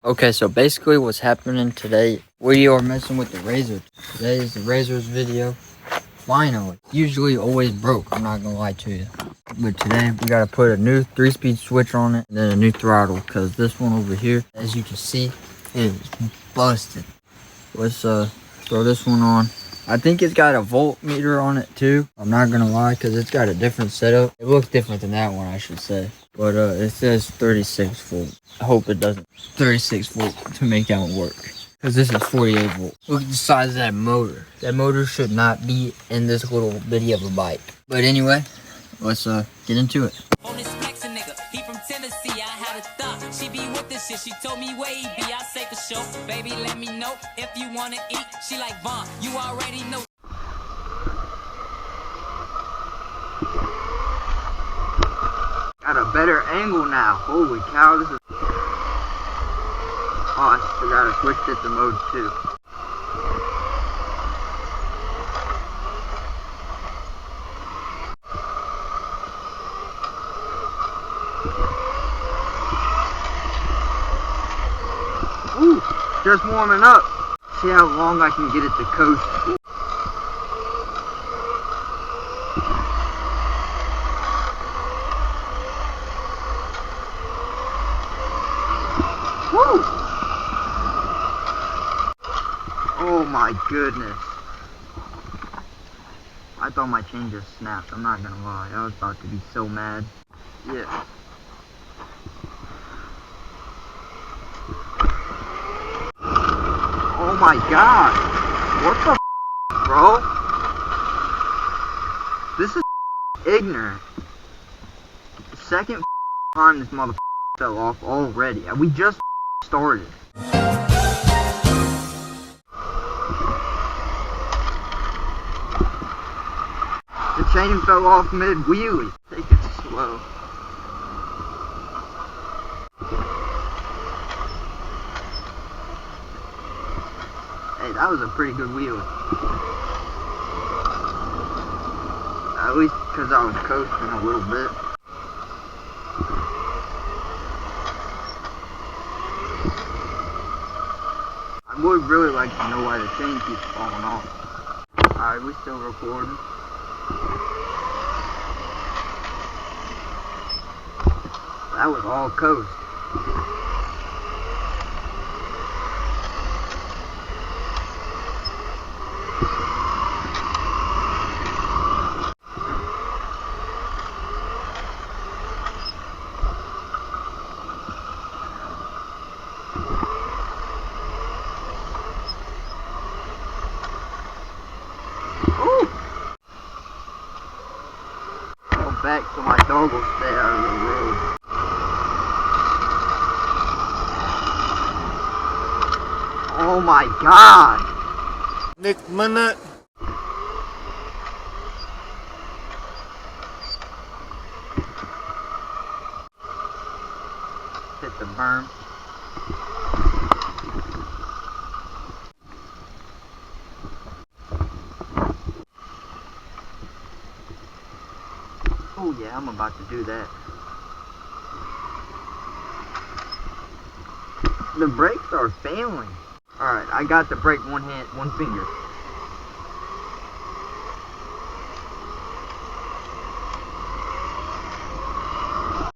Okay, so basically what's happening today, we are messing with the Razor. Today is the Razor's video. Finally. Usually always broke, I'm not gonna lie to you. But today we gotta put a new 3-speed switch on it and then a new throttle, because this one over here, as you can see, is busted. Let's throw this one on. I think it's got a voltmeter on it too. I'm not gonna lie, because it's got a different setup. It looks different than that one, I should say. But it says 36 volt. I hope it doesn't 36 volt to make that one work, because this is 48 volt. Look at the size of that motor. That motor should not be in this little bitty of a bike. But anyway, let's get into it. On this flexin' nigga, he from Tennessee. I had a thought she be with this shit. She told me where he be. I say for sure, baby, let me know if you wanna eat. She like Vaughn, you already know. Got a better angle now. Holy cow, this is... Oh, I forgot to switch it to mode 2. Ooh, just warming up. See how long I can get it to coast. Woo! Oh my goodness. I thought my chain just snapped, I'm not gonna lie. I was about to be so mad. Yeah. Oh my god! What the f, bro? This is ignorant. The second time this mother fell off already. We just started. The chain fell off mid-wheelie. Take it slow. Hey, that was a pretty good wheelie. At least because I was coasting a little bit. I would really like to know why the chain keeps falling off. Alright, we still recording. That was all coast. Back so my dog will stay out of the road. Oh my god! Next minute. Hit the berm. Oh yeah, I'm about to do that. The brakes are failing. Alright, I got the brake one finger.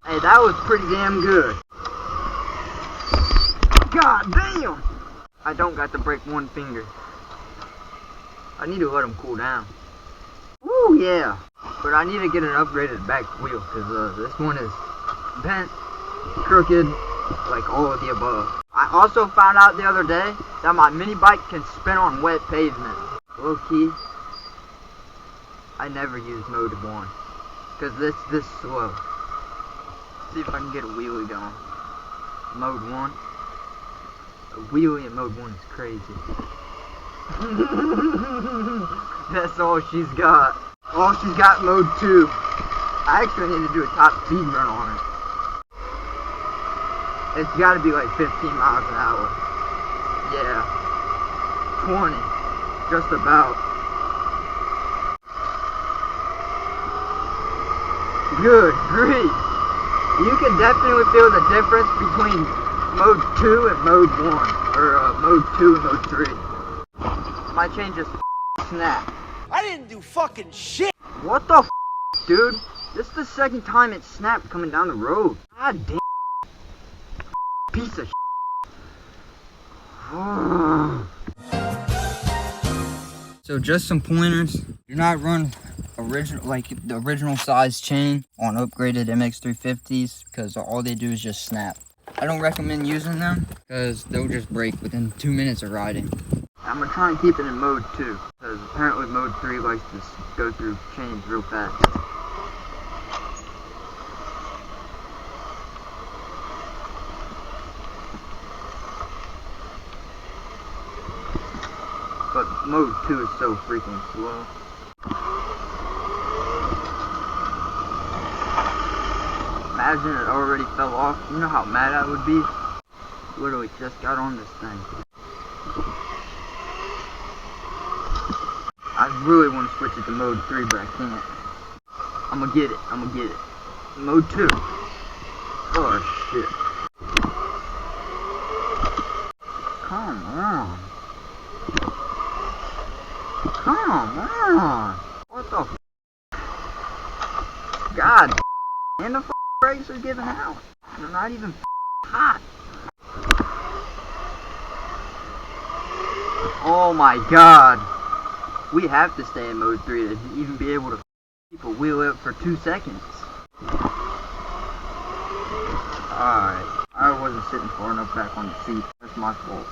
Hey, that was pretty damn good. God damn! I don't got the brake one finger. I need to let them cool down. Woo, yeah. But I need to get an upgraded back wheel, because this one is bent, crooked, like all of the above. I also found out the other day that my mini bike can spin on wet pavement. Low key, I never use mode 1, because this slow. See if I can get a wheelie going. Mode 1. A wheelie in mode 1 is crazy. That's all she's got. Oh, she's got mode 2. I actually need to do a top speed run on it. It's got to be like 15 miles an hour. Yeah. 20. Just about. Good grief. You can definitely feel the difference between mode 2 and mode 1, or mode 2 and mode 3. My chain just snapped. I didn't do fucking shit. What the dude? This is the second time it snapped coming down the road. God damn. Piece of So just some pointers. Do not run the original size chain on upgraded MX350s because all they do is just snap. I don't recommend using them because they'll just break within 2 minutes of riding. I'm gonna try and keep it in mode 2 because apparently mode 3 likes to go through chains real fast. But mode 2 is so freaking slow. Imagine it already fell off. You know how mad I would be? Literally just got on this thing. I really want to switch it to mode 3, but I can't. I'm gonna get it. Mode 2. Oh shit. Come on. What the f? God. And the f brakes are giving out. They're not even f hot. Oh my god. We have to stay in mode 3 to even be able to keep a wheel up for 2 seconds. Alright. I wasn't sitting far enough back on the seat. That's my fault.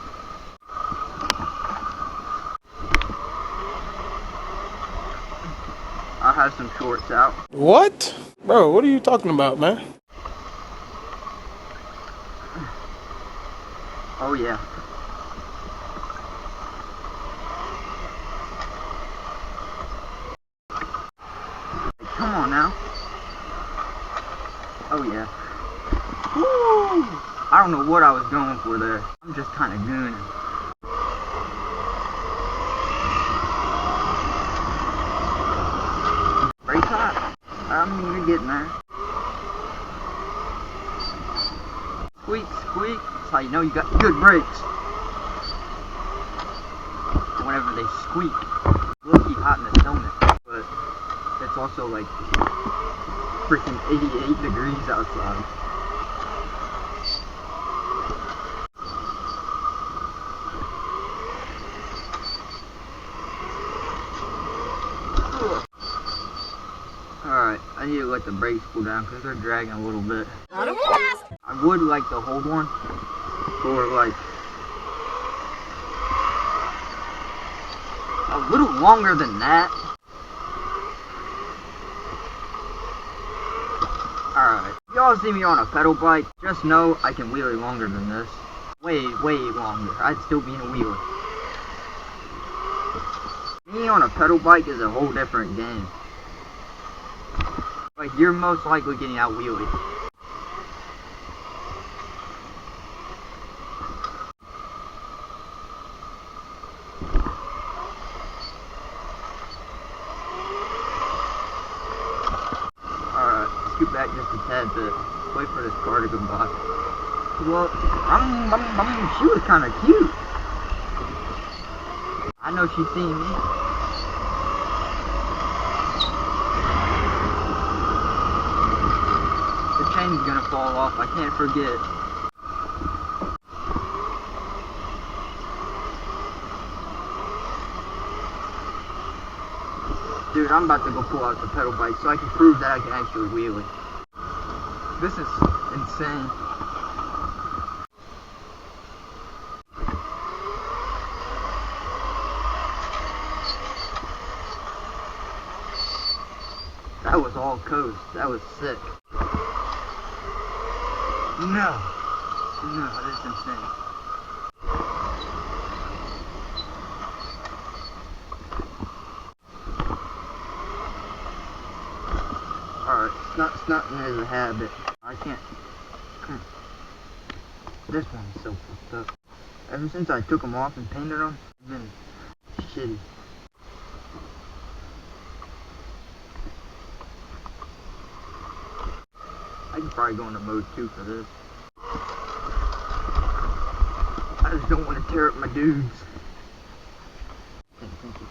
I have some shorts out. What? Bro, what are you talking about, man? Oh yeah. Come on now. Oh yeah. Woo! I don't know what I was going for there. I'm just kind of gooning. Brake hot. I mean, you're getting there. Squeak, squeak. That's how you know you got good brakes. Whenever they squeak. Low-key hot in the stomach. But it's also like freaking 88 degrees outside. Alright, I need to let the brakes cool down because they're dragging a little bit. I would like to hold one for like a little longer than that. Alright, y'all see me on a pedal bike, just know I can wheelie longer than this. Way longer. I'd still be in a wheelie. Me on a pedal bike is a whole different game. Like, you're most likely getting out wheelied. Alright, scoot back just a tad bit. Wait for this car to go by. Well, she was kind of cute. I know she's seen me. The chain's gonna fall off, I can't forget. Dude, I'm about to go pull out the pedal bike so I can prove that I can actually wheelie. This is insane. That was all coast. That was sick. No, that's insane. Alright, snotting is a habit. I can't. Come on. This one's so fucked up. Ever since I took them off and painted them, it's been shitty. I could probably go into mode 2 for this. tear up my dudes. Thank you.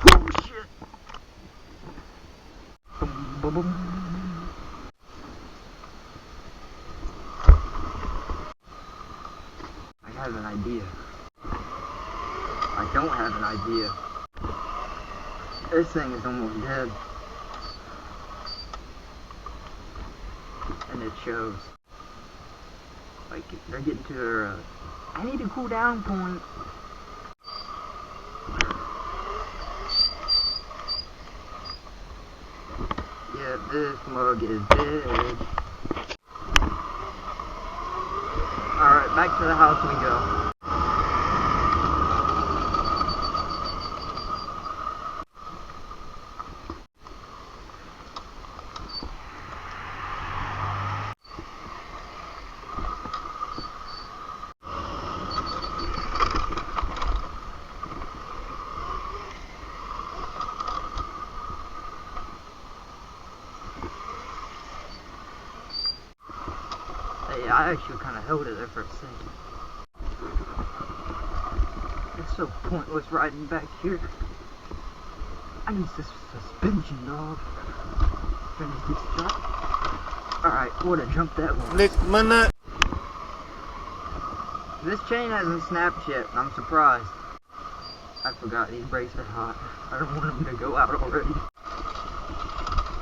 Oh shit! Boom, boom, boom. I have an idea. I don't have an idea. This thing is almost dead. And it shows. Like, they're getting to their, I need a cool down point. Yeah, this mug is dead. Alright, back to the house we go. Hey, I actually kind of held it there for a second. It's so pointless riding back here. I need this suspension, dog. Finish this shot. Alright, would have jumped that one. Nick Mana. This chain hasn't snapped yet, and I'm surprised. I forgot these brakes are hot. I don't want them to go out already.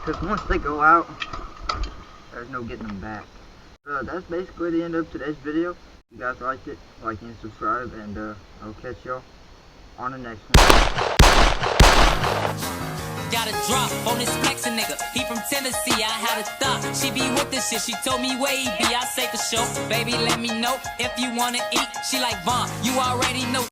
Because once they go out, there's no getting them back. So that's basically the end of today's video. If you guys liked it, like and subscribe, and I'll catch y'all on the next one. Got a drop on this flexin' nigga. He from Tennessee, I had a thought. She be with this shit, she told me where he be. I say for sure, baby, let me know if you wanna eat. She like Vaughn, you already know.